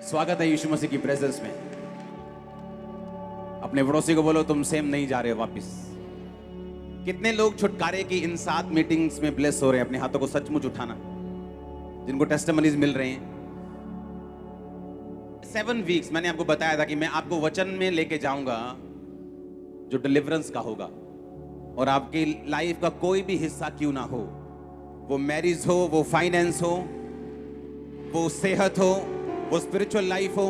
स्वागत है यीशु मसीह की प्रेजेंस में। अपने पड़ोसी को बोलो तुम सेम नहीं जा रहे हो वापिस। कितने लोग छुटकारे की इन 7 मीटिंग्स में ब्लेस हो रहे हैं? अपने हाथों को सचमुच उठाना, जिनको टेस्टिमनीज मिल रहे हैं। 7 वीक्स मैंने आपको बताया था कि मैं आपको वचन में लेके जाऊंगा जो डिलीवरेंस का होगा, और आपकी लाइफ का कोई भी हिस्सा क्यों ना हो, वो मैरिज हो, वो फाइनेंस हो, वो सेहत हो, वो स्पिरिचुअल लाइफ हो,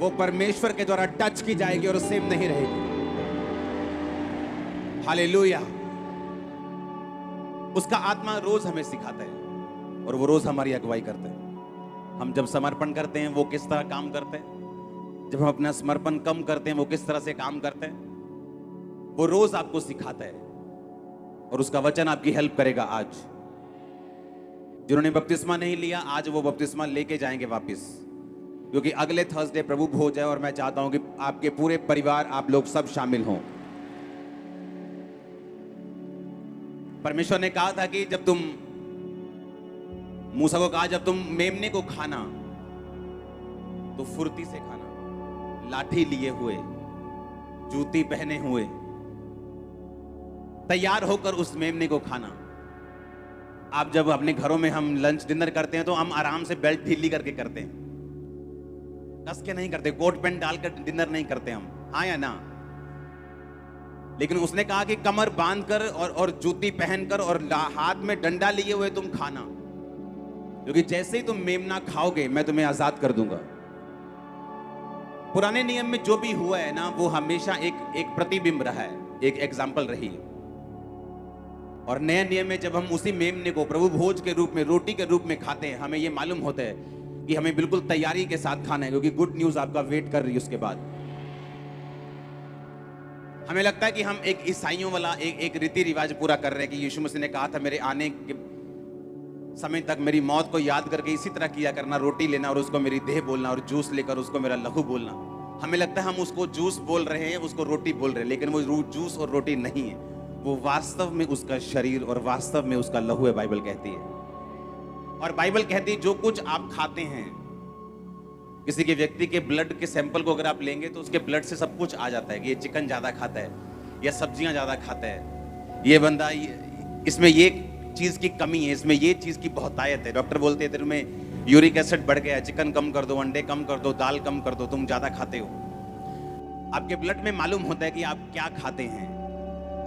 वो परमेश्वर के द्वारा टच की जाएगी और सेम नहीं रहेगी। हालेलुया। उसका आत्मा रोज हमें सिखाता है और वो रोज हमारी अगुवाई करता है। हम जब समर्पण करते हैं वो किस तरह काम करते हैं, जब हम अपना समर्पण कम करते हैं वो किस तरह से काम करते हैं, वो रोज आपको सिखाता है और उसका वचन आपकी हेल्प करेगा। आज जिन्होंने बपतिस्मा नहीं लिया, आज वो बपतिस्मा लेके जाएंगे वापस, क्योंकि अगले थर्सडे प्रभु भोज है और मैं चाहता हूं कि आपके पूरे परिवार, आप लोग सब शामिल हों। परमेश्वर ने कहा था कि जब तुम, मूसा को कहा जब तुम मेमने को खाना तो फुर्ती से खाना, लाठी लिए हुए, जूती पहने हुए, तैयार होकर उस मेमने को खाना। आप जब अपने घरों में हम लंच डिनर करते हैं तो हम आराम से बेल्ट ढीली करके करते हैं, कस के नहीं करते, कोट पैंट डालकर डिनर नहीं करते हम, हाँ या ना? लेकिन उसने कहा कि कमर बांधकर और जूती पहनकर और हाथ में डंडा लिए हुए तुम खाना, क्योंकि जैसे ही तुम मेमना खाओगे मैं तुम्हें आजाद कर दूंगा। पुराने नियम में जो भी हुआ है ना, वो हमेशा एक प्रतिबिंब रहा है, एक एग्जाम्पल रही है। और नए नियम में जब हम उसी मेमने को प्रभु भोज के रूप में, रोटी के रूप में खाते हैं, हमें यह मालूम होता है कि हमें बिल्कुल तैयारी के साथ खाना है, क्योंकि गुड न्यूज आपका वेट कर रही है। उसके बाद हमें लगता है कि हम एक ईसाइयों वाला एक रीति रिवाज पूरा कर रहे हैं कि यीशु मसीह ने कहा था मेरे आने के समय तक मेरी मौत को याद करके इसी तरह किया करना, रोटी लेना और उसको मेरी देह बोलना, और जूस लेकर उसको मेरा लहू बोलना। हमें लगता है हम उसको जूस बोल रहे हैं, उसको रोटी बोल रहे हैं, लेकिन वो जूस और रोटी नहीं है, वो वास्तव में उसका शरीर और वास्तव में उसका लहू है, बाइबल कहती है। और बाइबल कहती है जो कुछ आप खाते हैं, किसी के व्यक्ति के ब्लड के सैंपल को अगर आप लेंगे तो उसके ब्लड से सब कुछ आ जाता है कि ये चिकन ज्यादा खाता है या सब्जियां ज्यादा खाता है, ये बंदा इसमें ये चीज की कमी है, इसमें ये चीज की बहुतायत है। डॉक्टर बोलते हैं तेरे में यूरिक एसिड बढ़ गया है, चिकन कम कर दो, अंडे कम कर दो, दाल कम कर दो, तुम ज्यादा खाते हो। आपके ब्लड में मालूम होता है कि आप क्या खाते हैं,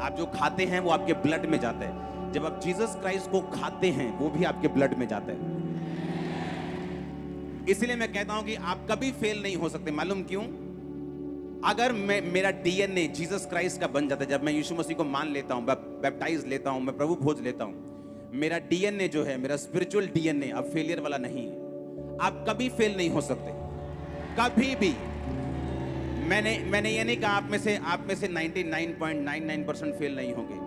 आप जो खाते हैं वो आपके ब्लड में जाता है। जब आप जीसस क्राइस्ट को खाते हैं वो भी आपके ब्लड में जाता है। इसलिए मैं कहता हूं कि आप कभी फेल नहीं हो सकते। मालूम क्यों? अगर मेरा डीएनए जीसस क्राइस्ट का बन जाता है, जब मैं यीशु मसीह को मान लेता हूं, बैप्टाइज लेता हूं, मैं प्रभु भोज लेता हूं, मेरा डीएनए जो है, मेरा स्पिरिचुअल डीएनए अब फेलियर वाला नहीं है। आप कभी फेल नहीं हो सकते, कभी भी। मैंने ये नहीं कहा आप में से 99.99% फेल नहीं होंगे।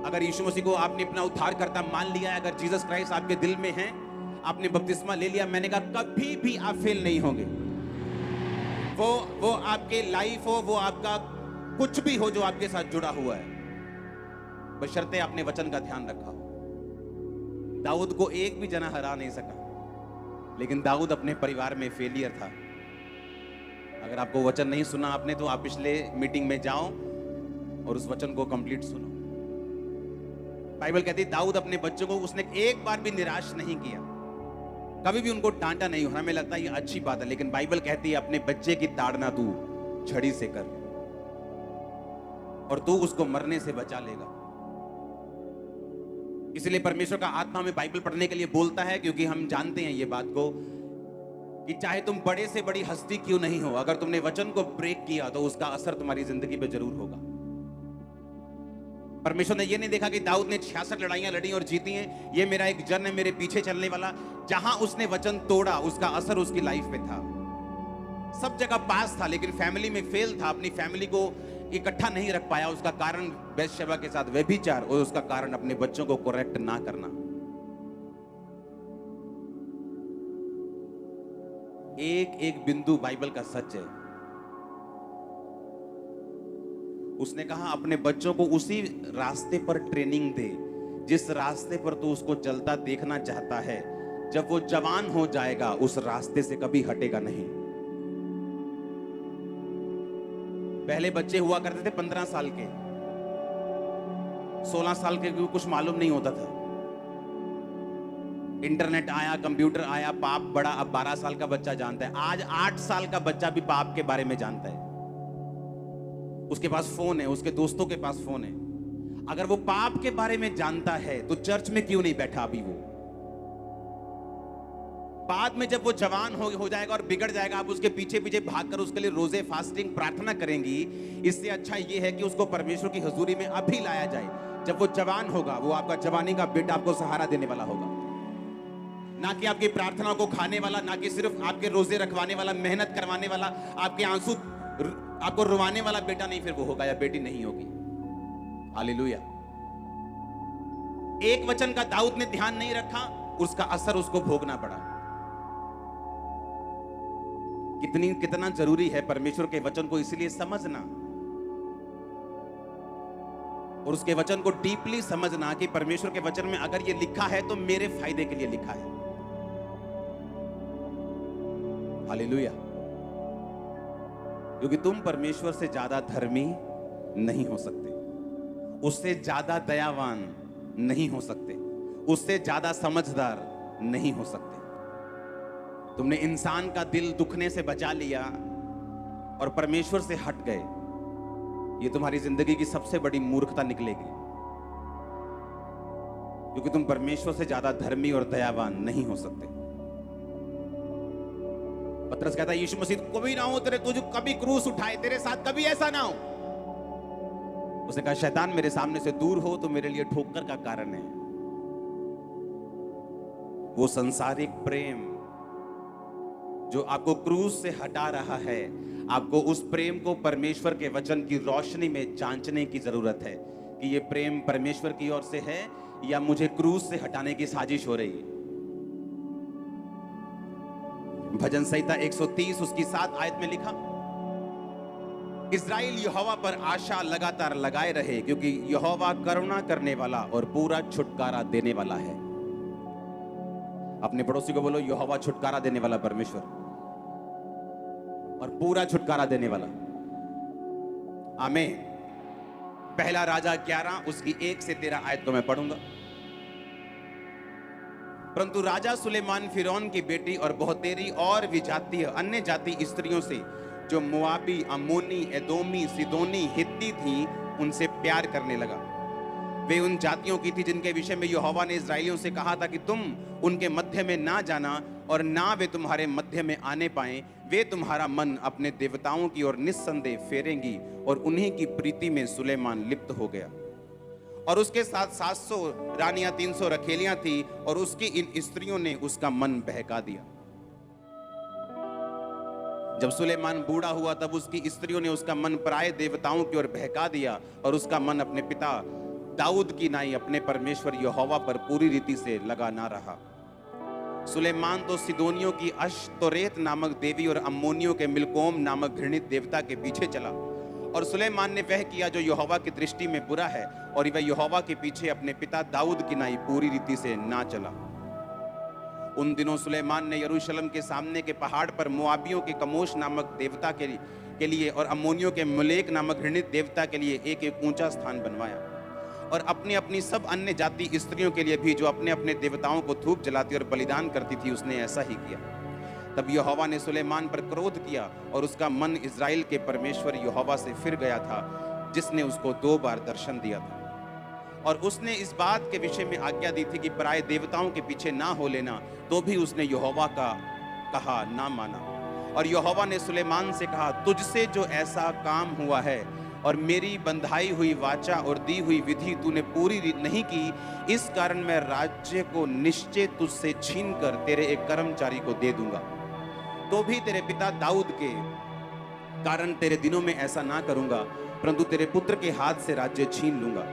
अगर यीशु मसीह को आपने अपना उद्धारकर्ता मान लिया है, अगर जीसस क्राइस्ट आपके दिल में है, आपने बपतिस्मा ले लिया, मैंने कहा कभी भी आप फेल नहीं होंगे। वो आपके लाइफ हो, वो आपका कुछ भी हो जो आपके साथ जुड़ा हुआ है, बशर्ते आपने वचन का ध्यान रखा हो। दाऊद को एक भी जना हरा नहीं सका, लेकिन दाऊद अपने परिवार में फेलियर था। अगर आपको वचन नहीं सुना आपने, तो आप पिछले मीटिंग में जाओ और उस वचन को कंप्लीट सुनो। बाइबल कहती है दाऊद अपने बच्चों को उसने एक बार भी निराश नहीं किया, कभी भी उनको डांटा नहीं। हमें लगता है ये अच्छी बात है, लेकिन बाइबल कहती है अपने बच्चे की ताड़ना तू छड़ी से कर और तू उसको मरने से बचा लेगा। इसलिए परमेश्वर का आत्मा हमें बाइबल पढ़ने के लिए बोलता है, क्योंकि हम जानते हैं ये बात को कि चाहे तुम बड़े से बड़ी हस्ती क्यों नहीं हो, अगर तुमने वचन को ब्रेक किया तो उसका असर तुम्हारी जिंदगी पे जरूर होगा। परमेश्वर ने ये नहीं देखा कि दाऊद ने 66 लड़ाइयां लड़ी और जीती हैं, ये मेरा एक जन है मेरे पीछे चलने वाला। जहां उसने वचन तोड़ा उसका असर उसकी लाइफ पे था। सब जगह पास था, लेकिन फैमिली में फेल था, अपनी फैमिली को इकट्ठा नहीं रख पाया। उसका कारण बैतशेबा के साथ व्यभिचार, और उसका कारण अपने बच्चों को करेक्ट ना करना। एक एक बिंदु बाइबल का सच है। उसने कहा अपने बच्चों को उसी रास्ते पर ट्रेनिंग दे जिस रास्ते पर तू उसको चलता देखना चाहता है, जब वो जवान हो जाएगा उस रास्ते से कभी हटेगा नहीं। पहले बच्चे हुआ करते थे 15 साल के, 16 साल के, कुछ मालूम नहीं होता था। इंटरनेट आया, कंप्यूटर आया, पाप बड़ा, अब 12 साल का बच्चा जानता है। आज 8 साल का बच्चा भी पाप के बारे में जानता है। उसके पास फोन है, उसके दोस्तों के पास फोन है। अगर वो पाप के बारे में जानता है तो चर्च में क्यों नहीं बैठा अभी वो? बाद में जब वो जवान हो जाएगा और बिगड़ जाएगा, आप उसके पीछे पीछे भागकर उसके लिए रोजे, फास्टिंग, प्रार्थना करेंगी। इससे अच्छा ये है कि उसको परमेश्वर की हुजूरी में अभी लाया जाए। जब वो जवान होगा, वो आपका जवानी का बेटा आपको सहारा देने वाला होगा, ना कि आपकी प्रार्थनाओं को खाने वाला, ना कि सिर्फ आपके रोजे रखवाने वाला, मेहनत करवाने वाला, आपके आंसू आपको रुवाने वाला बेटा नहीं फिर वो होगा, या बेटी नहीं होगी। हालेलुया। एक वचन का दाऊद ने ध्यान नहीं रखा, उसका असर उसको भोगना पड़ा। कितना जरूरी है परमेश्वर के वचन को इसलिए समझना और उसके वचन को डीपली समझना कि परमेश्वर के वचन में अगर ये लिखा है तो मेरे फायदे के लिए लिखा है। हालेलुया। क्योंकि तुम परमेश्वर से ज्यादा धर्मी नहीं हो सकते, उससे ज्यादा दयावान नहीं हो सकते, उससे ज्यादा समझदार नहीं हो सकते। तुमने इंसान का दिल दुखने से बचा लिया और परमेश्वर से हट गए, ये तुम्हारी जिंदगी की सबसे बड़ी मूर्खता निकलेगी, क्योंकि तुम परमेश्वर से ज्यादा धर्मी और दयावान नहीं हो सकते। पतरस कहता है यीशु मसीह कभी ना हो तेरे, तुझे कभी क्रूस उठाए, तेरे साथ कभी ऐसा ना हो। उसने कहा शैतान मेरे सामने से दूर हो तो मेरे लिए ठोकर का कारण है। वो संसारिक प्रेम जो आपको क्रूस से हटा रहा है, आपको उस प्रेम को परमेश्वर के वचन की रोशनी में जांचने की जरूरत है कि ये प्रेम परमेश्वर की ओर से है या मुझे क्रूस से हटाने की साजिश हो रही है। भजन संहिता 130 उसकी 7 आयत में लिखा, इस्राएल यहोवा पर आशा लगातार लगाए रहे, क्योंकि यहोवा करुणा करने वाला और पूरा छुटकारा देने वाला है। अपने पड़ोसी को बोलो यहोवा छुटकारा देने वाला परमेश्वर और पूरा छुटकारा देने वाला। आमीन। पहला राजा 11 उसकी 1 से 13 आयत को मैं पढ़ूंगा। परंतु राजा सुलेमान फिरौन की बेटी और बहुतेरी और विजातीय अन्य जाति स्त्रियों से, जो मोआबी, अम्मोनी, एदोमी, सिदोनी, हित्ती थी, उनसे प्यार करने लगा। वे उन जातियों की थी जिनके विषय में यहोवा ने इस्राएलियों से कहा था कि तुम उनके मध्य में ना जाना और ना वे तुम्हारे मध्य में आने पाए। वे तुम्हारा मन अपने देवताओं की ओर निस्संदेह फेरेंगी, और उन्हीं की प्रीति में सुलेमान लिप्त हो गया। और उसके साथ 700 रानियां, 300 रखेलियां थी, और उसकी इन स्त्रियों ने उसका मन बहका दिया। जब सुलेमान बूढ़ा हुआ तब उसकी स्त्रियों ने उसका मन पराये देवताओं की ओर बहका दिया, और उसका मन अपने पिता दाऊद की नाई अपने परमेश्वर यहोवा पर पूरी रीति से लगा ना रहा। सुलेमान तो सिदोनियों की अश्तोरेत नामक देवी और अम्मोनियों के मिलकोम नामक घृणित देवता के पीछे चला, और सुलेमान ने वह किया जो यहोवा की दृष्टि में बुरा है, और वह यहोवा के पीछे अपने पिता दाऊद की नाई पूरी रीति से ना चला। उन दिनों सुलेमान ने यरूशलेम के सामने के पहाड़ पर मोआबियों के कमोश नामक देवता के लिए और अम्मोनियों के मुलेक नामक घृणित देवता के लिए एक एक ऊंचा स्थान बनवाया, और अपनी अपनी सब अन्य जाति स्त्रियों के लिए भी, जो अपने अपने देवताओं को धूप जलाती और बलिदान करती थी, उसने ऐसा ही किया। तब यहोवा ने सुलेमान पर क्रोध किया, और उसका मन इज़राइल के परमेश्वर यहोवा से फिर गया था, जिसने उसको 2 बार दर्शन दिया था। और उसने इस बात के विषय में आज्ञा दी थी कि पराये देवताओं के पीछे ना हो लेना, तो भी उसने यहोवा का कहा ना माना। और यहोवा ने सुलेमान से कहा, तुझसे जो ऐसा काम हुआ है और मेरी बंधाई हुई वाचा और दी हुई विधि तूने पूरी नहीं की, इस कारण मैं राज्य को निश्चय तुझसे छीनकर तेरे एक कर्मचारी को दे दूंगा। तो भी तेरे पिता दाऊद के कारण तेरे दिनों में ऐसा ना करूंगा, परंतु तेरे पुत्र के हाथ से राज्य छीन लूंगा।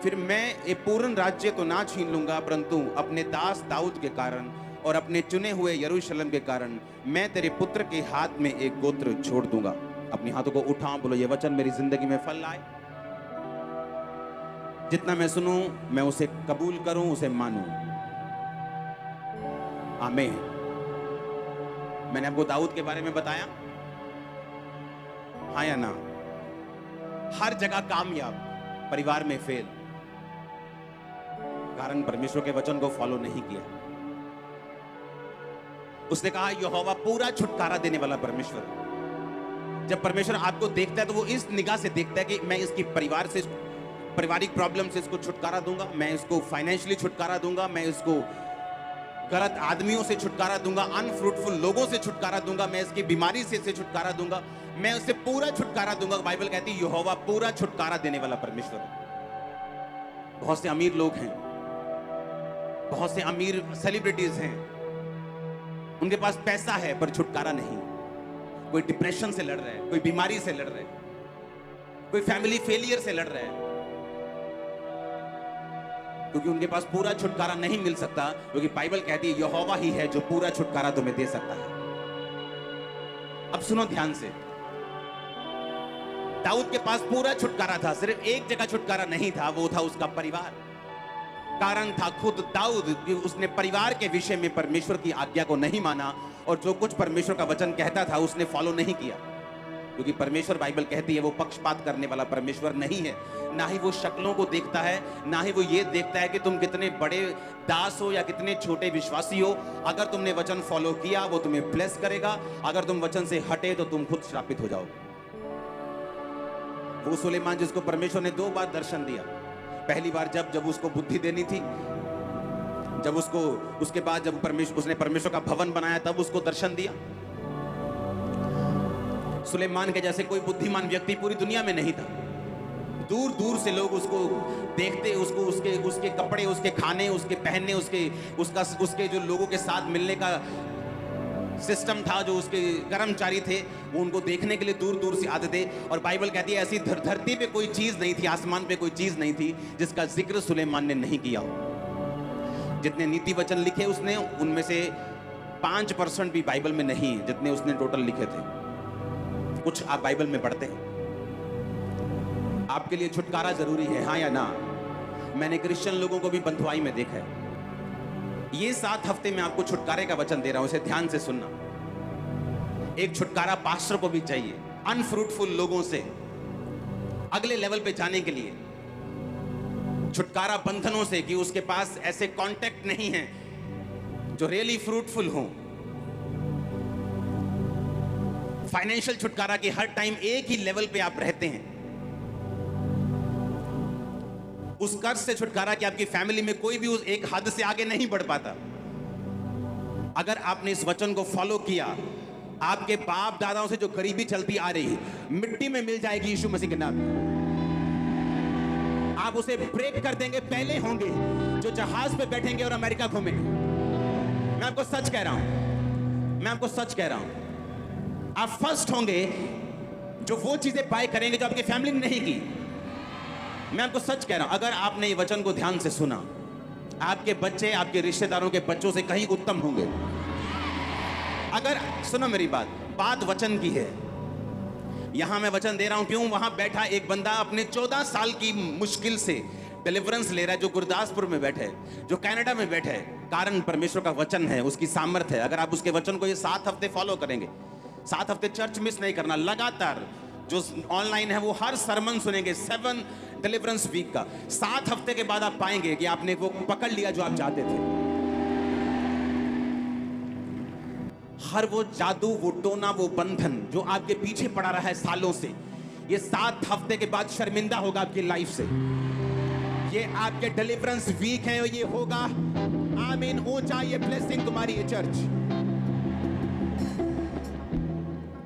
फिर मैं ये पूर्ण राज्य तो ना छीन लूंगा, परंतु अपने दास दाऊद के कारण और अपने चुने हुए यरूशलेम के कारण मैं तेरे पुत्र के हाथ में एक गोत्र छोड़ दूंगा। अपनी हाथों को उठाओ, बोलो ये वचन मेरी जिंदगी में फल लाए। जितना मैं सुनूं मैं उसे कबूल करूं, उसे मानूं। आमीन। मैंने आपको दाऊद के बारे में बताया, हाँ या ना? हर जगह कामयाब, परिवार में फेल, कारण परमेश्वर के वचन को फॉलो नहीं किया। उसने कहा यहोवा पूरा छुटकारा देने वाला परमेश्वर। जब परमेश्वर आपको देखता है तो वो इस निगाह से देखता है कि मैं इसकी परिवार से, पारिवारिक प्रॉब्लम से इसको छुटकारा दूंगा, मैं इसको फाइनेंशियली छुटकारा दूंगा, मैं इसको गलत आदमियों से छुटकारा दूंगा, अनफ्रूटफुल लोगों से छुटकारा दूंगा, मैं इसकी बीमारी से छुटकारा दूंगा, मैं उससे पूरा छुटकारा दूंगा। बाइबल कहती है यहोवा पूरा छुटकारा देने वाला परमेश्वर है। बहुत से अमीर लोग हैं, बहुत से अमीर सेलिब्रिटीज हैं, उनके पास पैसा है पर छुटकारा नहीं। कोई डिप्रेशन से लड़ रहा है, कोई बीमारी से लड़ रहा है, कोई फैमिली फेलियर से लड़ रहा है, क्योंकि उनके पास पूरा छुटकारा नहीं मिल सकता, क्योंकि बाइबल कहती है यहोवा ही है जो पूरा छुटकारा तुम्हें दे सकता है। अब सुनो ध्यान से, दाऊद के पास पूरा छुटकारा था, सिर्फ एक जगह छुटकारा नहीं था, वो था उसका परिवार। कारण था खुद दाऊद कि उसने परिवार के विषय में परमेश्वर की आज्ञा को नहीं माना, और जो कुछ परमेश्वर का वचन कहता था उसने फॉलो नहीं किया। क्योंकि परमेश्वर, बाइबल कहती है, वो पक्षपात करने वाला परमेश्वर नहीं है, ना ही वो शक्लों को देखता है, ना ही वो ये देखता है कि तुम कितने बड़े दास हो या कितने छोटे विश्वासी हो। अगर तुमने वचन फॉलो किया वो तुम्हें ब्लेस करेगा, अगर तुम वचन से हटे तो तुम खुद श्रापित हो जाओगे। वो सुलेमान जिसको परमेश्वर ने 2 बार दर्शन दिया, पहली बार जब उसको बुद्धि देनी थी, जब उसको, उसके बाद जब उसने परमेश्वर का भवन बनाया तब उसको दर्शन दिया। सुलेमान के जैसे कोई बुद्धिमान व्यक्ति पूरी दुनिया में नहीं था। दूर दूर से लोग उसको देखते, उसको उसके कपड़े, उसके खाने, उसके पहनने, उसके जो लोगों के साथ मिलने का सिस्टम था, जो उसके कर्मचारी थे वो उनको देखने के लिए दूर दूर से आते थे। और बाइबल कहती है ऐसी धरती पे कोई चीज नहीं थी, आसमान पे कोई चीज नहीं थी जिसका जिक्र सुलेमान ने नहीं किया हो। जितने नीति वचन लिखे उसने, उनमें से 5% भी बाइबल में नहीं है जितने उसने टोटल लिखे थे। कुछ आप बाइबल में पढ़ते हैं। आपके लिए छुटकारा जरूरी है, हाँ या ना? मैंने क्रिश्चियन लोगों को भी बंधुआई में देखा है। ये 7 हफ्ते में आपको छुटकारे का वचन दे रहा हूं, इसे ध्यान से सुनना। एक छुटकारा पास्टर को भी चाहिए अनफ्रूटफुल लोगों से अगले लेवल पे जाने के लिए, छुटकारा बंधनों से कि उसके पास ऐसे कांटेक्ट नहीं है जो रियली फ्रूटफुल हो। फाइनेंशियल छुटकारा कि हर टाइम एक ही लेवल पे आप रहते हैं। उस कर्ज से छुटकारा कि आपकी फैमिली में कोई भी उस एक हद से आगे नहीं बढ़ पाता। अगर आपने इस वचन को फॉलो किया, आपके बाप दादाओं से जो गरीबी चलती आ रही मिट्टी में मिल जाएगी यीशु मसीह के नाम में। आप उसे ब्रेक कर देंगे, पहले होंगे जो जहाज पे बैठेंगे और अमेरिका घूमेंगे। मैं आपको सच कह रहा हूं, मैं आपको सच कह रहा हूं, आप फर्स्ट होंगे जो वो चीजें पाए करेंगे जो आपकी फैमिली ने नहीं की। मैं आपको सच कह रहा हूं, अगर आपने ये वचन को ध्यान से सुना, आपके बच्चे आपके रिश्तेदारों के बच्चों से कहीं उत्तम होंगे। अगर सुनो मेरी बात वचन की है। यहां मैं वचन दे रहा हूं, क्यों? वहां बैठा एक बंदा अपने 14 साल की मुश्किल से डिलीवरेंस ले रहा है, जो गुरदासपुर में बैठे है, जो कनाडा में बैठे है। कारण परमेश्वर का वचन है, उसकी सामर्थ है। अगर आप उसके वचन को ये 7 हफ्ते फॉलो करेंगे, 7 हफ्ते चर्च मिस नहीं करना, लगातार जो ऑनलाइन है वो हर सरमन सुनेंगे, 7 डिलीवरेंस वीक का, 7 हफ्ते के बाद आप पाएंगे कि आपने वो पकड़ लिया जो आप चाहते थे। हर वो जादू, वो टोना, वो बंधन जो आपके पीछे पड़ा रहा है सालों से, ये 7 हफ्ते के बाद शर्मिंदा होगा आपकी लाइफ से। ये आपके डिलीवरेंस वीक है और ये होगा, आमीन, ऊंचा ये ब्लेसिंग तुम्हारी ये चर्च।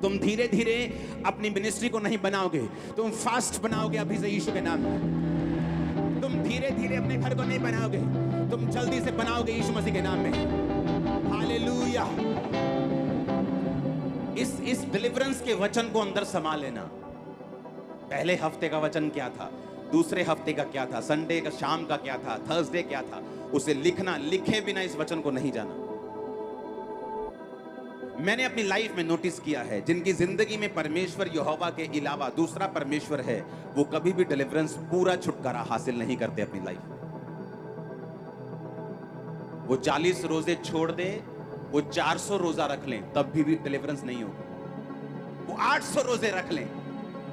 तुम धीरे धीरे अपनी मिनिस्ट्री को नहीं बनाओगे, तुम फास्ट बनाओगे अभी से यीशु के नाम में। तुम धीरे धीरे अपने घर को नहीं बनाओगे, तुम जल्दी से बनाओगे यीशु मसीह के नाम में। हालेलुया। इस डिलीवरेंस के वचन को अंदर समा लेना। पहले हफ्ते का वचन क्या था, दूसरे हफ्ते का क्या था, संडे का शाम का क्या था, थर्सडे क्या था, उसे लिखना। लिखे बिना इस वचन को नहीं जाना। मैंने अपनी लाइफ में नोटिस किया है, जिनकी जिंदगी में परमेश्वर यहोवा के अलावा दूसरा परमेश्वर है, वो कभी भी डिलीवरेंस, पूरा छुटकारा हासिल नहीं करते अपनी लाइफ में। वो 40 रोजे छोड़ दे, वो 400 रोजा रख लें तब भी डिलीवरेंस नहीं होगी। वो 800 रोजे रख लें,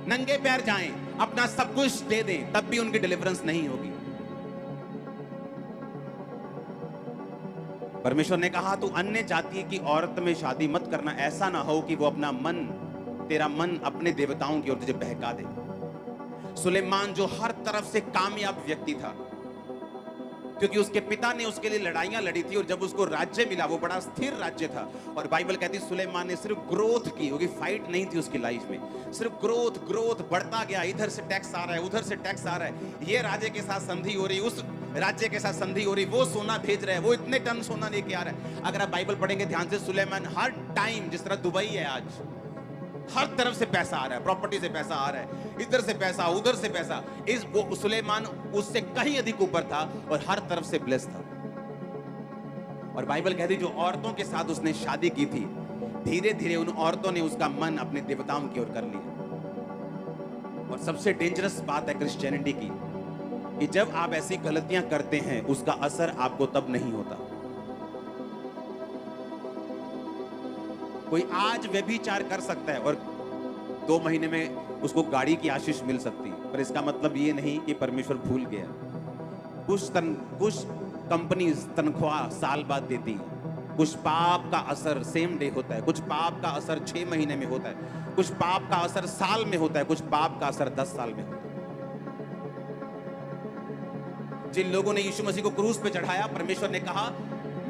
नंगे पैर जाएं, अपना सब कुछ दे दें, तब भी उनकी डिलीवरेंस नहीं होगी। परमेश्वर ने कहा तू अन्य जाति की औरत में शादी मत करना, ऐसा ना हो कि वो अपना मन, तेरा मन अपने देवताओं की ओर तुझे बहका दे। सुलेमान जो हर तरफ से कामयाब व्यक्ति था, क्योंकि उसके पिता ने उसके लिए लड़ाइयां लड़ी थी, और जब उसको राज्य मिला वो बड़ा स्थिर राज्य था। और बाइबल कहती है सुलेमान ने सिर्फ ग्रोथ की, क्योंकि फाइट नहीं थी उसकी लाइफ में, सिर्फ ग्रोथ ग्रोथ बढ़ता गया। इधर से टैक्स आ रहा है, उधर से टैक्स आ रहा है, ये राज्य के साथ संधि हो रही, उस राज्य के साथ संधि हो रही, वो सोना भेज रहा है, वो इतने टन सोना लेके आ रहा है। अगर आप बाइबल पढ़ेंगे ध्यान से, सुलेमान हर टाइम, जिस तरह दुबई है आज, हर तरफ से पैसा आ रहा है, प्रॉपर्टी से पैसा आ रहा है, इधर से पैसा, उधर से पैसा, इस वो सुलेमान उससे कहीं अधिक ऊपर था और हर तरफ से ब्लेस था। और बाइबल कहती जो औरतों के साथ उसने शादी की थी, धीरे धीरे उन औरतों ने उसका मन अपने देवताओं की ओर कर लिया। और सबसे डेंजरस बात है क्रिश्चियनिटी की, कि जब आप ऐसी गलतियां करते हैं उसका असर आपको तब नहीं होता। कोई आज व्यभिचार कर सकता है और 2 महीने में उसको गाड़ी की आशीष मिल सकती है, पर इसका मतलब ये नहीं कि परमेश्वर भूल गया। कुछ कंपनीज तनख्वाह साल बाद देती है, कुछ पाप का असर सेम डे होता है, कुछ पाप का असर 6 महीने में होता है, कुछ पाप का असर साल में होता है, कुछ पाप का असर 10 साल में होता है। जिन लोगों ने यीशु मसीह को क्रूस पे चढ़ाया, परमेश्वर ने कहा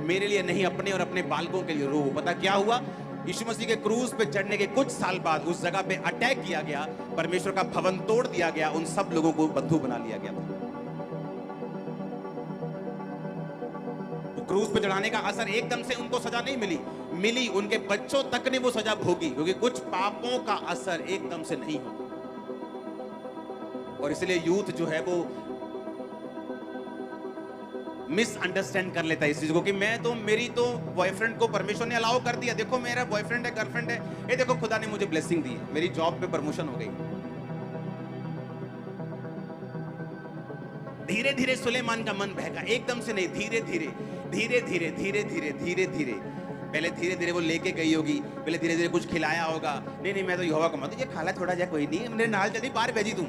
मेरे लिए नहीं, अपने और अपने बालकों के लिए रो। पता क्या हुआ? यीशु मसीह के क्रूस पे चढ़ने के कुछ साल बाद उस जगह पे अटैक किया गया, परमेश्वर का भवन तोड़ दिया गया, उन सब लोगों को बंधु बना लिया गया था। वो क्रूस पे चढ़ाने का असर एकदम से उनको सजा नहीं मिली, उनके बच्चों तक ने वो सजा भोगी, क्योंकि कुछ पापों का असर एकदम से नहीं होता। और इसलिए यूथ जो है वो मिसअंडरस्टैंड कर लेता है इस चीज को, कि मैं तो, मेरी तो बॉयफ्रेंड को परमेश्वर ने अलाउ कर दिया, देखो मेरा बॉयफ्रेंड है, गर्लफ्रेंड है, ये देखो खुदा ने मुझे ब्लेसिंग दी है, मेरी जॉब पे प्रमोशन हो गई। धीरे धीरे सुलेमान का मन बहका, एकदम से नहीं, धीरे धीरे धीरे धीरे धीरे धीरे धीरे धीरे, पहले धीरे धीरे वो लेके गई होगी, पहले धीरे धीरे कुछ खिलाया होगा, नहीं नहीं मैं तो यहोवा का मत, ये खाला थोड़ा जा, कोई नहीं, मेरे नाल चली, बाहर भेजी तुम।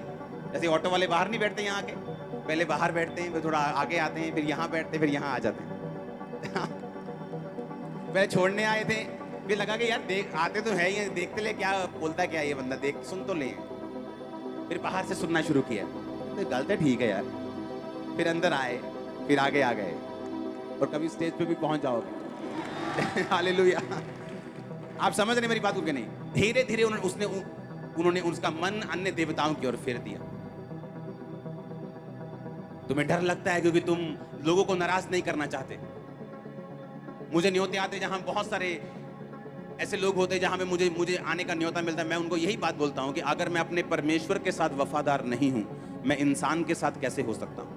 जैसे ऑटो वाले बाहर नहीं बैठते यहाँ आके, पहले बाहर बैठते हैं, फिर थोड़ा आगे आते हैं, फिर यहाँ बैठते हैं, फिर यहाँ आ जाते हैं। पहले छोड़ने आए थे, फिर लगा कि यार देख आते तो है ही, देखते ले क्या बोलता, क्या ये बंदा, देख सुन तो ले। फिर बाहर से सुनना शुरू किया, तो गलत है, ठीक है यार। फिर अंदर आए, फिर आगे आ गए, और कभी स्टेज पे भी पहुंच जाओगे। हालेलुया। आप समझ रहे मेरी बात को कि नहीं? धीरे धीरे उन्होंने उसका मन अन्य देवताओं की ओर फेर दिया। तुम्हें डर लगता है क्योंकि तुम लोगों को नाराज नहीं करना चाहते। मुझे न्योते आते जहां बहुत सारे ऐसे लोग होते जहां में मुझे आने का न्योता मिलता है, मैं उनको यही बात बोलता हूं कि अगर मैं अपने परमेश्वर के साथ वफादार नहीं हूं, मैं इंसान के साथ कैसे हो सकता हूं?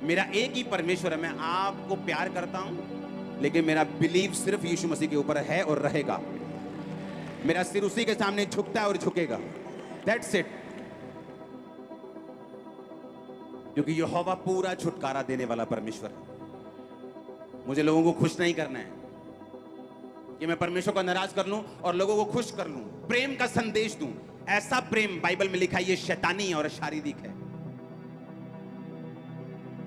मेरा एक ही परमेश्वर है, मैं आपको प्यार करता हूं, लेकिन मेरा बिलीव सिर्फ यीशु मसीह के ऊपर है और रहेगा। मेरा सिर उसी के सामने झुकता है और झुकेगा। That's it. क्योंकि यहोवा पूरा छुटकारा देने वाला परमेश्वर है। मुझे लोगों को खुश नहीं करना है कि मैं परमेश्वर को नाराज कर लूं और लोगों को खुश कर लूं, प्रेम का संदेश दूं। ऐसा प्रेम बाइबल में लिखा है ये शैतानी और शारीरिक है।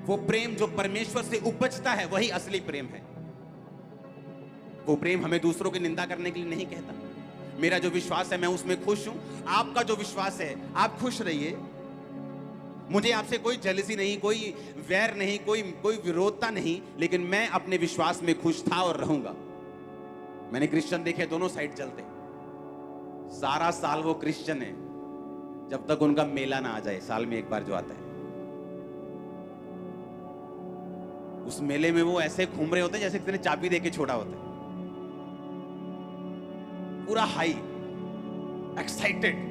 वो प्रेम जो परमेश्वर से उपजता है वही असली प्रेम है। वो प्रेम हमें दूसरों की निंदा करने के लिए नहीं कहता। मेरा जो विश्वास है मैं उसमें खुश हूं, आपका जो विश्वास है आप खुश रहिए। मुझे आपसे कोई जेलसी नहीं, कोई वैर नहीं, कोई विरोधता नहीं, लेकिन मैं अपने विश्वास में खुश था और रहूंगा। मैंने क्रिश्चियन देखे दोनों साइड चलते, सारा साल वो क्रिश्चियन है जब तक उनका मेला ना आ जाए, साल में एक बार जो आता है। उस मेले में वो ऐसे घूम रहे होते हैं जैसे किसी ने चाबी देके छोड़ा होता है, पूरा हाई एक्साइटेड,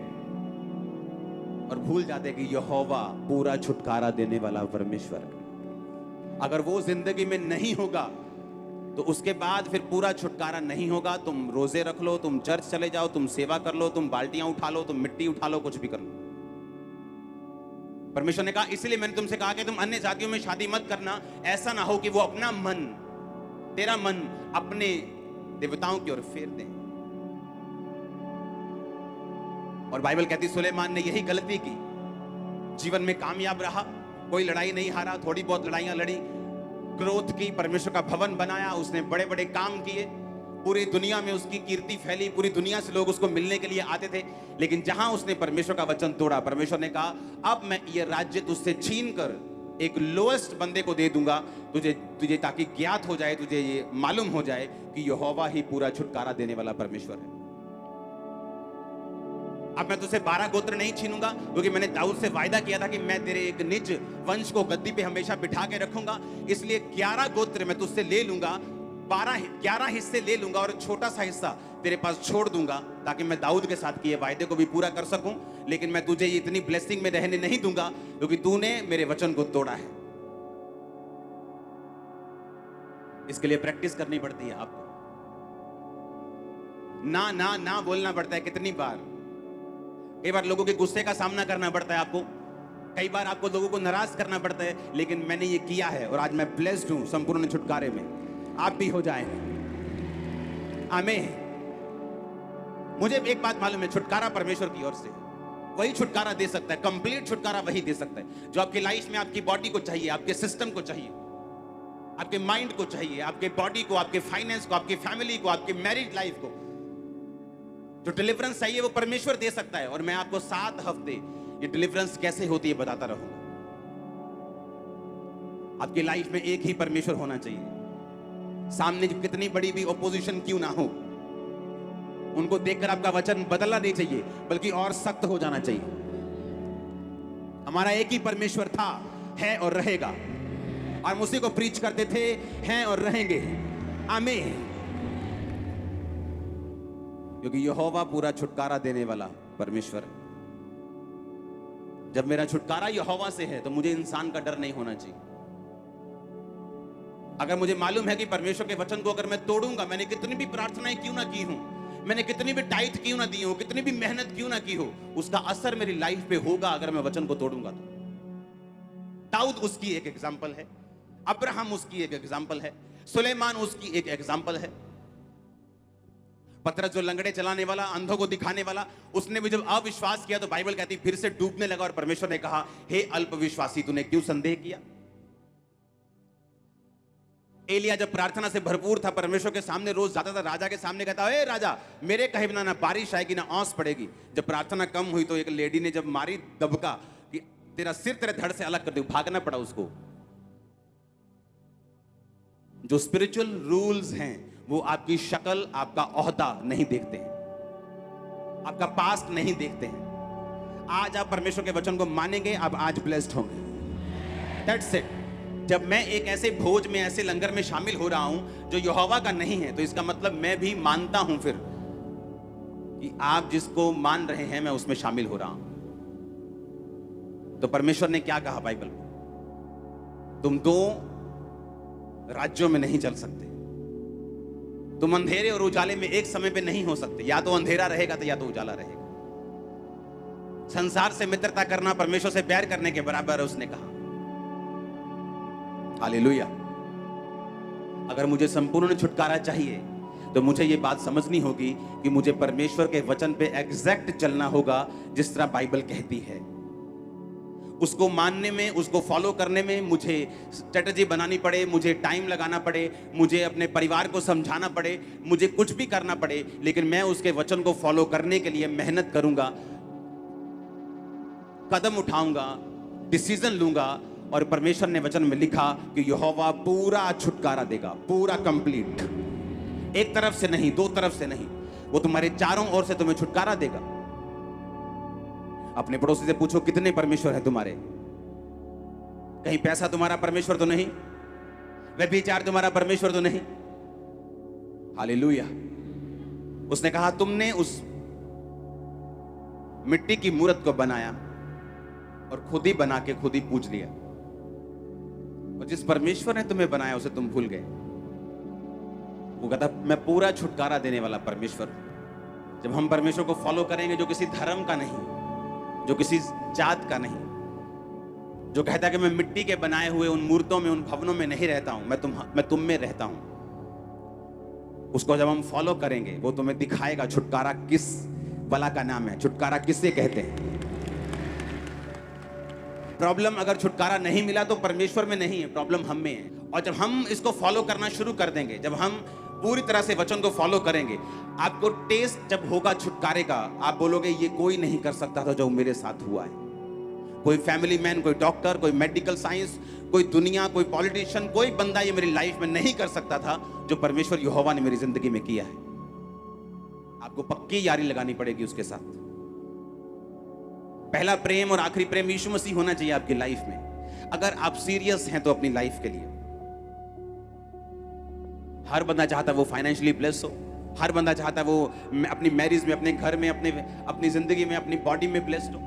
और भूल जाते कि यहोवा पूरा छुटकारा देने वाला परमेश्वर। अगर वो जिंदगी में नहीं होगा तो उसके बाद फिर पूरा छुटकारा नहीं होगा। तुम रोजे रख लो, तुम चर्च चले जाओ, तुम सेवा कर लो, तुम बाल्टियां उठा लो, तुम मिट्टी उठा लो, कुछ भी कर लो। परमेश्वर ने कहा इसलिए मैंने तुमसे कहा कि तुम अन्य जातियों में शादी मत करना, ऐसा ना हो कि वो अपना मन तेरा मन अपने देवताओं की ओर फेर दे। और बाइबल कहती सुलेमान ने यही गलती की, जीवन में कामयाब रहा, कोई लड़ाई नहीं हारा, थोड़ी बहुत लड़ाइयां लड़ी, ग्रोथ की, परमेश्वर का भवन बनाया, उसने बड़े बड़े काम किए, पूरी दुनिया में उसकी कीर्ति फैली, पूरी दुनिया से लोग उसको मिलने के लिए आते थे। लेकिन जहां उसने परमेश्वर का वचन तोड़ा, परमेश्वर ने कहा अब मैं ये राज्य तुझसे छीन कर एक लोएस्ट बंदे को दे दूंगा तुझे ताकि ज्ञात हो जाए, तुझे ये मालूम हो जाए कि यहोवा ही पूरा छुटकारा देने वाला परमेश्वर है। अब मैं तुझसे 12 गोत्र नहीं छीनूंगा, क्योंकि मैंने दाऊद से वायदा किया था कि मैं तेरे एक निज वंश को गद्दी पे हमेशा बिठा के रखूंगा, इसलिए 11 गोत्र मैं तुझसे ले लूंगा, 11 हिस्से ले लूंगा और छोटा सा हिस्सा तेरे पास छोड़ दूंगा, ताकि मैं दाऊद के साथ किए वायदे को भी पूरा कर सकूं। लेकिन मैं तुझे इतनी ब्लेसिंग में रहने नहीं दूंगा, क्योंकि तूने मेरे वचन को तोड़ा है। इसके लिए प्रैक्टिस करनी पड़ती है आपको, ना ना ना बोलना पड़ता है कितनी बार। कई बार लोगों के गुस्से का सामना करना पड़ता है आपको, कई बार आपको लोगों को नाराज करना पड़ता है, लेकिन मैंने ये किया है और आज मैं ब्लेस्ड हूं संपूर्ण छुटकारे में। आप भी हो जाएंगे। आमीन। मुझे एक बात मालूम है, छुटकारा परमेश्वर की ओर से, वही छुटकारा दे सकता है, कंप्लीट छुटकारा वही दे सकता है जो आपकी लाइफ में आपकी बॉडी को चाहिए, आपके सिस्टम को चाहिए, आपके माइंड को चाहिए, आपके बॉडी को, आपके फाइनेंस को, आपकी फैमिली को, आपके मैरिज लाइफ को। जो डिलीवरेंस चाहिए वो परमेश्वर दे सकता है। और मैं आपको 7 हफ्ते ये डिलीवरेंस कैसे होती है बताता रहूंगा। आपकी लाइफ में एक ही परमेश्वर होना चाहिए, सामने कितनी बड़ी भी ओपोजिशन क्यों ना हो, उनको देखकर आपका वचन बदलना नहीं चाहिए, बल्कि और सख्त हो जाना चाहिए। हमारा एक ही परमेश्वर था, है और रहेगा, और हम उसी को प्रीच करते थे, हैं और रहेंगे। आमीन। क्योंकि यहोवा पूरा छुटकारा देने वाला परमेश्वर है। जब मेरा छुटकारा यहोवा से है तो मुझे इंसान का डर नहीं होना चाहिए। अगर मुझे मालूम है कि परमेश्वर के वचन को अगर मैं तोड़ूंगा, मैंने कितनी भी प्रार्थनाएं क्यों ना की हूं, मैंने कितनी भी टाइट क्यों ना दी हो, कितनी भी मेहनत क्यों ना की हो, उसका असर मेरी लाइफ पे होगा अगर मैं वचन को तोड़ूंगा तो। दाऊद उसकी एक एग्जांपल है, अब्राहम उसकी एक एग्जांपल है, सुलेमान उसकी एक एग्जांपल है। पतरस जो लंगड़े चलाने वाला, अंधों को दिखाने वाला, उसने भी जब अविश्वास किया तो बाइबल कहती फिर से डूबने लगा और परमेश्वर ने कहा, हे अल्पविश्वासी, तूने क्यों संदेह किया। एलिया जब प्रार्थना से भरपूर था, परमेश्वर के सामने रोज जाता था, राजा के सामने कहता, हे राजा, मेरे कहे बिना ना बारिश आएगी ना औंस पड़ेगी। जब प्रार्थना कम हुई तो एक लेडी ने जब मारी दबका कि तेरा सिर तेरे धड़ से अलग कर दे, भागना पड़ा उसको। जो स्पिरिचुअल रूल्स हैं वो आपकी शक्ल, आपका ओहदा नहीं देखते हैं, आपका पास्ट नहीं देखते हैं। आज आप परमेश्वर के वचन को मानेंगे, आप आज ब्लेस्ड होंगे। That's it. जब मैं एक ऐसे भोज में, ऐसे लंगर में शामिल हो रहा हूं जो यहोवा का नहीं है, तो इसका मतलब मैं भी मानता हूं फिर कि आप जिसको मान रहे हैं मैं उसमें शामिल हो रहा हूं। तो परमेश्वर ने क्या कहा बाइबल में, तुम 2 राज्यों में नहीं चल सकते, तुम अंधेरे और उजाले में एक समय पे नहीं हो सकते। या तो अंधेरा रहेगा तो या तो उजाला रहेगा। संसार से मित्रता करना परमेश्वर से प्यार करने के बराबर है, उसने कहा। हालेलुया। अगर मुझे संपूर्ण छुटकारा चाहिए तो मुझे यह बात समझनी होगी कि मुझे परमेश्वर के वचन पे एग्जैक्ट चलना होगा, जिस तरह बाइबल कहती है। उसको मानने में, उसको फॉलो करने में मुझे स्ट्रेटजी बनानी पड़े, मुझे टाइम लगाना पड़े, मुझे अपने परिवार को समझाना पड़े, मुझे कुछ भी करना पड़े, लेकिन मैं उसके वचन को फॉलो करने के लिए मेहनत करूंगा, कदम उठाऊंगा, डिसीजन लूंगा। और परमेश्वर ने वचन में लिखा कि यहोवा पूरा छुटकारा देगा, पूरा कंप्लीट। एक तरफ से नहीं, 2 तरफ से नहीं, वो तुम्हारे चारों ओर से तुम्हें छुटकारा देगा। अपने पड़ोसी से पूछो, कितने परमेश्वर है तुम्हारे? कहीं पैसा तुम्हारा परमेश्वर तो नहीं, व्यभिचार तुम्हारा परमेश्वर तो नहीं। हालेलुया। उसने कहा, तुमने उस मिट्टी की मूरत को बनाया और खुद ही बना के खुद ही पूज लिया, और जिस परमेश्वर ने तुम्हें बनाया उसे तुम भूल गए। वो कहता, मैं पूरा छुटकारा देने वाला परमेश्वर। जब हम परमेश्वर को फॉलो करेंगे, जो किसी धर्म का नहीं, जो किसी जात का नहीं, जो कहता है कि मैं मिट्टी के बनाए हुए उन मूर्तों में, उन भवनों में नहीं रहता हूं, मैं तुम में रहता हूं, उसको जब हम फॉलो करेंगे वो तुम्हें दिखाएगा छुटकारा किस बला का नाम है, छुटकारा किससे कहते हैं। प्रॉब्लम अगर छुटकारा नहीं मिला तो परमेश्वर में नहीं है, प्रॉब्लम हम में है। और जब हम इसको फॉलो करना शुरू कर देंगे, जब हम पूरी तरह से वचन को फॉलो करेंगे, आपको टेस्ट जब होगा छुटकारे का, आप बोलोगे ये कोई नहीं कर सकता था जो मेरे साथ हुआ है। कोई फैमिली मैन, कोई डॉक्टर, कोई मेडिकल साइंस, कोई दुनिया, कोई पॉलिटिशियन, कोई बंदा ये मेरी लाइफ में नहीं कर सकता था जो परमेश्वर यहोवा ने मेरी जिंदगी में किया है। आपको पक्की यारी लगानी पड़ेगी उसके साथ। पहला प्रेम और आखिरी प्रेम यीशु मसीह होना चाहिए आपकी लाइफ में। अगर आप सीरियस हैं तो अपनी लाइफ के लिए। हर बंदा चाहता है वो फाइनेंशियली ब्लेस हो, हर बंदा चाहता है वो अपनी मैरिज में, अपने घर में, अपनी जिंदगी में, अपनी बॉडी में ब्लेस्ड हो।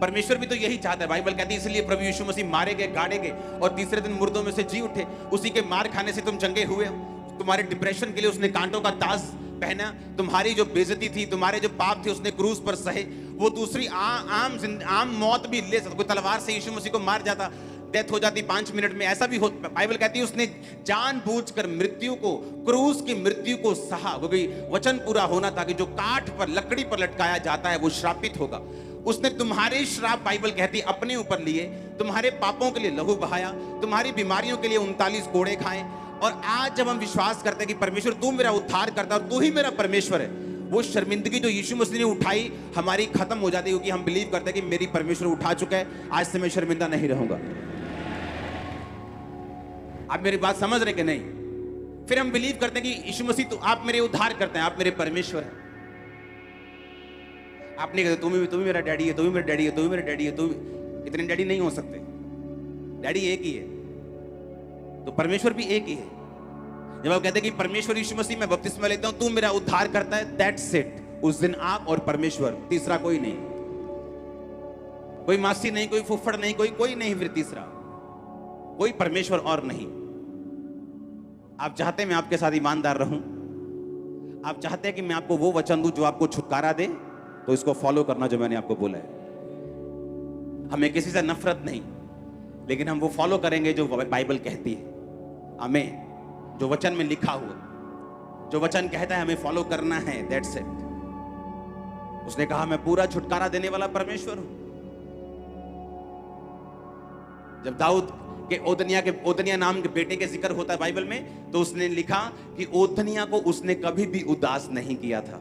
परमेश्वर भी तो यही चाहता है। बाइबल कहती है इसलिए प्रभु यीशु मसीह मारे गए, गाड़े गए और तीसरे दिन मुर्दों में से जी उठे। उसी के मार खाने से तुम चंगे हुए हो। तुम्हारे डिप्रेशन के लिए उसने कांटों का ताज पहना, तुम्हारी जो बेइज्जती थी, तुम्हारे जो पाप थे उसने क्रूस पर सहे। वो दूसरी आम मौत भी ले सकता। कोई तलवार से यीशु मसीह को मार जाता, डेथ हो जाती 5 मिनट में, ऐसा भी हो। बाइबल कहती है उसने जानबूझकर मृत्यु को, क्रूस की मृत्यु को सहा, क्योंकि वचन पूरा होना था कि जो काठ पर, लकड़ी पर लटकाया जाता है वो श्रापित होगा। उसने तुम्हारे श्राप, बाइबल कहती है, अपने ऊपर लिए, तुम्हारे पापों के लिए लहू बहाया, तुम्हारी बीमारियों के लिए 39 कोड़े खाए। और आज जब हम विश्वास करते हैं कि परमेश्वर तू मेरा उद्धार करता और तू ही मेरा परमेश्वर है, वो शर्मिंदगी जो यीशु मसीह ने उठाई हमारी खत्म हो जाती है, क्योंकि हम बिलीव करते हैं कि मेरी परमेश्वर उठा चुका है, आज से मैं शर्मिंदा नहीं रहूंगा। आप मेरी बात समझ रहे कि नहीं? फिर हम बिलीव करते हैं कि यीशु मसीह तो आप मेरे उद्धार करते हैं, आप मेरे परमेश्वर हैं। आप नहीं कहते तुम भी मेरा डैडी है, तुम भी मेरा डैडी है, तुम भी मेरा डैडी है। तुम इतने डैडी नहीं हो सकते। डैडी एक ही है, तो परमेश्वर भी एक ही है। जब आप कहते हैं कि परमेश्वर यीशु मसीह मैं बपतिस्मा लेता हूं, तू मेरा उद्धार करता है, दैट्स इट। उस दिन आप और परमेश्वर, तीसरा कोई नहीं, कोई मासी नहीं, कोई फुफ्फड़ नहीं, कोई नहीं, फिर तीसरा कोई परमेश्वर और नहीं। आप चाहते हैं मैं आपके साथ ईमानदार रहूं? आप चाहते हैं कि मैं आपको वो वचन दूं जो आपको छुटकारा दे? तो इसको फॉलो करना जो मैंने आपको बोला है। हमें किसी से नफरत नहीं, लेकिन हम वो फॉलो करेंगे जो बाइबल कहती है। हमें जो वचन में लिखा हुआ, जो वचन कहता है हमें फॉलो करना है, दैट्स इट। उसने कहा मैं पूरा छुटकारा देने वाला परमेश्वर हूं। जब दाऊद के ओदनिया नाम के बेटे के जिक्र होता है बाइबल में, तो उसने लिखा कि ओदनिया को उसने कभी भी उदास नहीं किया था।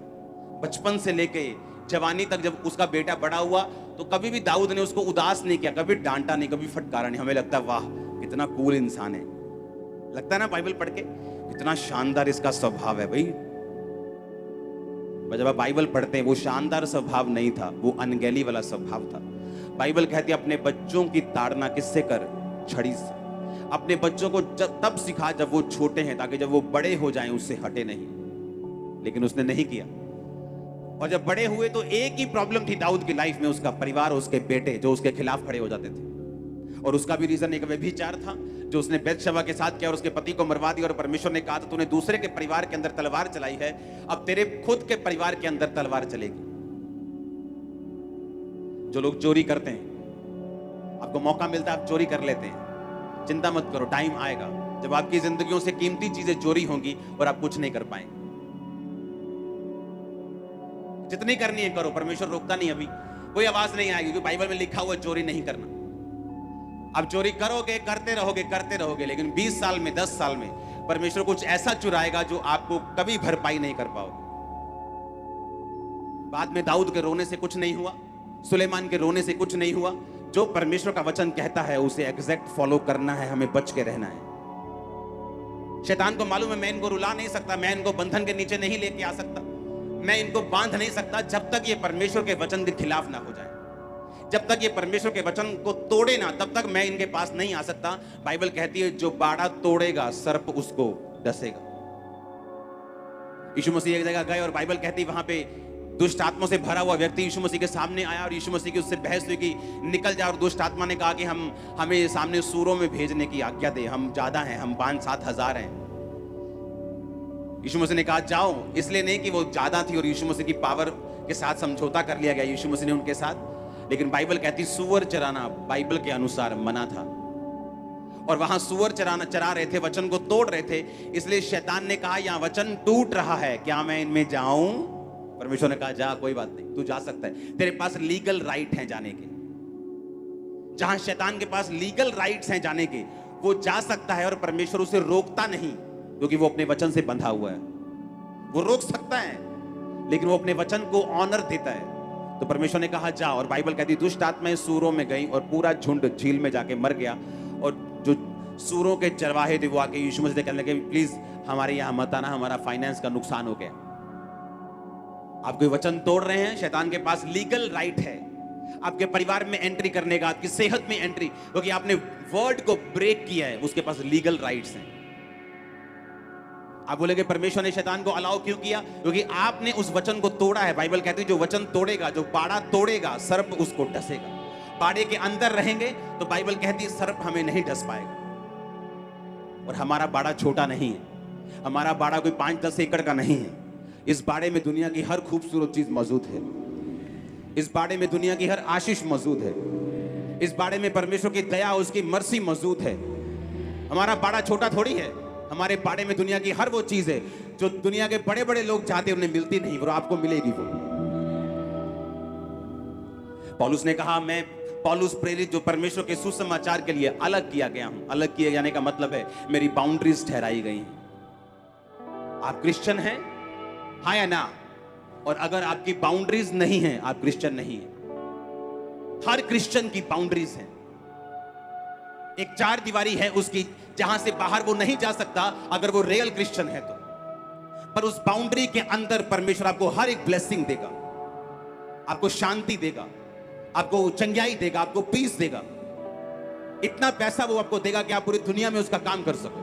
बचपन से लेके जवानी तक जब उसका बेटा बड़ा हुआ तो कभी भी दाऊद ने उसको उदास नहीं किया, कभी डांटा नहीं, कभी फटकारा नहीं। हमें लगता है वाह कितना कूल इंसान है, लगता है ना बाइबल पढ़ के कितना शानदार इसका स्वभाव है। भाई जब आप बाइबल पढ़ते हैं वो शानदार स्वभाव नहीं था, वो अनगैली वाला स्वभाव था। बाइबल कहती है अपने बच्चों की ताड़ना किससे कर? छड़ी से। अपने बच्चों को तब सिखा जब वो छोटे हैं, ताकि जब वो बड़े हो जाएं उससे हटे नहीं। लेकिन उसने नहीं किया। और जब बड़े हुए तो एक ही प्रॉब्लम थी दाऊद की लाइफ में, उसका परिवार, उसके बेटे जो उसके खिलाफ खड़े हो जाते थे। और उसका भी रीजन एक व्यभिचार था जो उसने बेतशेबा के साथ किया और उसके पति को मरवा दिया। और परमेश्वर ने कहा था तूने दूसरे के परिवार के अंदर तलवार चलाई है, अब तेरे खुद के परिवार के अंदर तलवार चलेगी। जो लोग चोरी करते हैं, आपको मौका मिलता है आप चोरी कर लेते हैं, चिंता मत करो, टाइम आएगा जब आपकी जिंदगियों से कीमती चीजें चोरी होंगी और आप कुछ नहीं कर पाएंगे। जितनी करनी है करो, परमेश्वर रोकता नहीं। अभी कोई आवाज नहीं आएगी क्योंकि बाइबल में लिखा हुआ चोरी नहीं करना। अब चोरी करोगे, करते रहोगे, लेकिन 20 साल में, 10 साल में परमेश्वर कुछ ऐसा चुराएगा जो आपको कभी भरपाई नहीं कर पाओगे। बाद में दाऊद के रोने से कुछ नहीं हुआ, सुलेमान के रोने से कुछ नहीं हुआ। जो परमेश्वर का वचन कहता है उसे एग्जैक्ट फॉलो करना है, हमें बच के रहना है। शैतान को मालूम है मैं इनको रुला नहीं सकता, मैं इनको बंधन के नीचे नहीं लेके आ सकता, मैं इनको बांध नहीं सकता जब तक ये परमेश्वर के वचन के खिलाफ ना हो जाए। जब तक ये परमेश्वर के वचन को तोड़े ना, तब तक मैं इनके पास नहीं आ सकता। बाइबल कहती है जो बाड़ा तोड़ेगा सर्प उसको डसेगा। यीशु मसीह एक जगह गए और बाइबल कहती वहां पे दुष्ट आत्मा से भरा हुआ व्यक्ति यीशु मसीह के सामने आया और यीशु मसीह की उससे बहस हुई कि निकल जा। और दुष्ट आत्मा ने कहा कि हमें सामने सूरों में भेजने की आज्ञा दे, हम ज्यादा हैं, हम 5-7 हजार हैं। यीशु मसीह ने कहा जाओ, इसलिए नहीं कि वो ज्यादा थी और यीशु मसीह की पावर के साथ समझौता कर लिया गया यीशु मसीह ने उनके साथ, लेकिन बाइबल कहती सुअर चराना बाइबल के अनुसार मना था। और वहां सुअर चरा रहे थे, वचन को तोड़ रहे थे। इसलिए शैतान ने कहा यहाँ वचन टूट रहा है, क्या मैं इनमें जाऊं? परमेश्वर ने कहा जा, कोई बात नहीं, तू जा सकता है, तेरे पास लीगल राइट है जाने के। जहां शैतान के पास लीगल राइट्स हैं जाने के, वो जा सकता है और परमेश्वर उसे रोकता नहीं, क्योंकि वो अपने वचन से बंधा हुआ है। वो रोक सकता है लेकिन वो अपने वचन को ऑनर देता है। तो परमेश्वर ने कहा जा, और बाइबल कहती है दुष्ट आत्माएं सूरों में गई और पूरा झुंड झील में जाके मर गया। और जो सूरों के चरवाहे थे वो आके यीशु मसीह से कहने लगे प्लीज हमारे यहां मत आना, हमारा फाइनेंस का नुकसान हो गया। आप कोई वचन तोड़ रहे हैं, शैतान के पास लीगल राइट है आपके परिवार में एंट्री करने का, आपकी सेहत में एंट्री, क्योंकि आपने वर्ड को ब्रेक किया है, उसके पास लीगल राइट्स हैं। आप बोलेंगे परमेश्वर ने शैतान को अलाउ क्यों किया? क्योंकि आपने उस वचन को तोड़ा है। बाइबल कहती है जो वचन तोड़ेगा, जो बाड़ा तोड़ेगा, सर्प उसको डसेगा। बाड़े के अंदर रहेंगे तो बाइबल कहती है सर्प हमें नहीं डस पाएगा। और हमारा बाड़ा छोटा नहीं है, हमारा बाड़ा कोई 5-10 एकड़ का नहीं है। इस बाड़े में दुनिया की हर खूबसूरत चीज मौजूद है। इस बाड़े में दुनिया की हर आशीष मौजूद है। इस बाड़े में परमेश्वर की दया, उसकी मर्सी मौजूद है। हमारा बाड़ा छोटा थोड़ी है। हमारे बाड़े में दुनिया की हर वो चीज है जो दुनिया के बड़े बड़े लोग चाहते हैं, उन्हें मिलती नहीं, वो आपको मिलेगी। वो पौलुस ने कहा मैं पौलुस प्रेरित जो परमेश्वर के सुसमाचार के लिए अलग किया गया हूं। अलग किए जाने का मतलब है मेरी बाउंड्रीज ठहराई गई हैं। आप क्रिश्चियन हैं, हाँ या ना? और अगर आपकी बाउंड्रीज नहीं है, आप क्रिश्चियन नहीं है। हर क्रिश्चियन की बाउंड्रीज है। एक चार दीवारी है उसकी, जहां से बाहर वो नहीं जा सकता अगर वो रियल क्रिश्चियन है तो। पर उस बाउंड्री के अंदर परमेश्वर आपको हर एक ब्लेसिंग देगा, आपको शांति देगा, आपको चंगाई देगा, आपको पीस देगा। इतना पैसा वो आपको देगा कि आप पूरी दुनिया में उसका काम कर सको।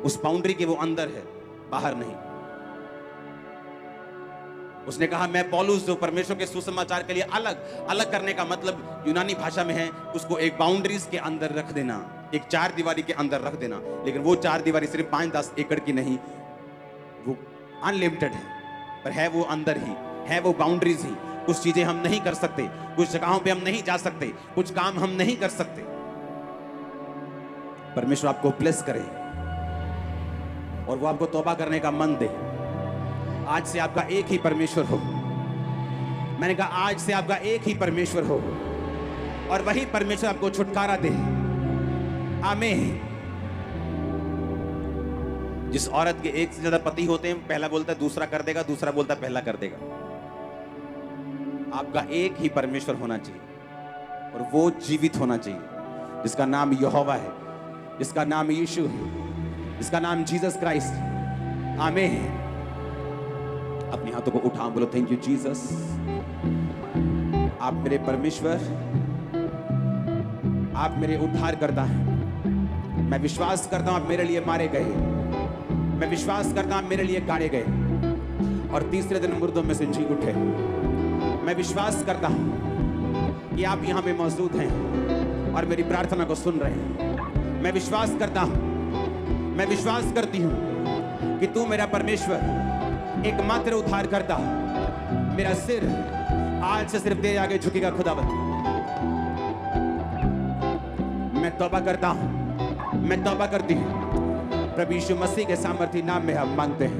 उस बाउंड्री के वो अंदर है, बाहर नहीं। उसने कहा मैं पौलुस जो परमेश्वर के सुसमाचार के लिए अलग करने का मतलब यूनानी भाषा में है उसको एक बाउंड्रीज के अंदर रख देना, एक चार दीवारी के अंदर रख देना। लेकिन वो चार दीवारी सिर्फ 5-10 एकड़ की नहीं, वो अनलिमिटेड है, पर है वो अंदर ही, है वो बाउंड्रीज ही। कुछ चीजें हम नहीं कर सकते, कुछ जगहों पे हम नहीं जा सकते, कुछ काम हम नहीं कर सकते। परमेश्वर आपको ब्लेस करे और वो आपको तौबा करने का मन दे। आज से आपका एक ही परमेश्वर हो। मैंने कहा आज से आपका एक ही परमेश्वर हो और वही परमेश्वर आपको छुटकारा दे। आमीन। जिस औरत के एक से ज्यादा पति होते हैं, पहला बोलता है दूसरा कर देगा, दूसरा बोलता है पहला कर देगा। आपका एक ही परमेश्वर होना चाहिए और वो जीवित होना चाहिए, जिसका नाम यहोवा है, जिसका नाम यीशु है, जिसका नाम जीसस क्राइस्ट। आमीन। अपने हाथों को उठाओ, बोलो थैंक यू जीसस। आप मेरे परमेश्वर, आप मेरे उद्धार करता हैं। मैं विश्वास करता हूं आप मेरे लिए मारे गए, मैं विश्वास करता हूं मेरे लिए गाड़े गए और तीसरे दिन मुर्दों में से जी उठे। मैं विश्वास करता हूं कि आप यहां पे मौजूद हैं और मेरी प्रार्थना को सुन रहे हैं। मैं विश्वास करता हूं, मैं विश्वास करती हूं कि तू मेरा परमेश्वर एकमात्र उद्धार करता, मेरा सिर आज से सिर्फ तेरे आगे झुकेगा खुदावंद। मैं तौबा करता हूं, मैं तौबा करती हूं। प्रभु यीशु मसीह के सामर्थी नाम में हम मांगते हैं।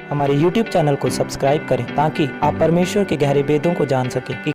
हमारे YouTube चैनल को सब्सक्राइब करें ताकि आप परमेश्वर के गहरे वेदों को जान सकें कि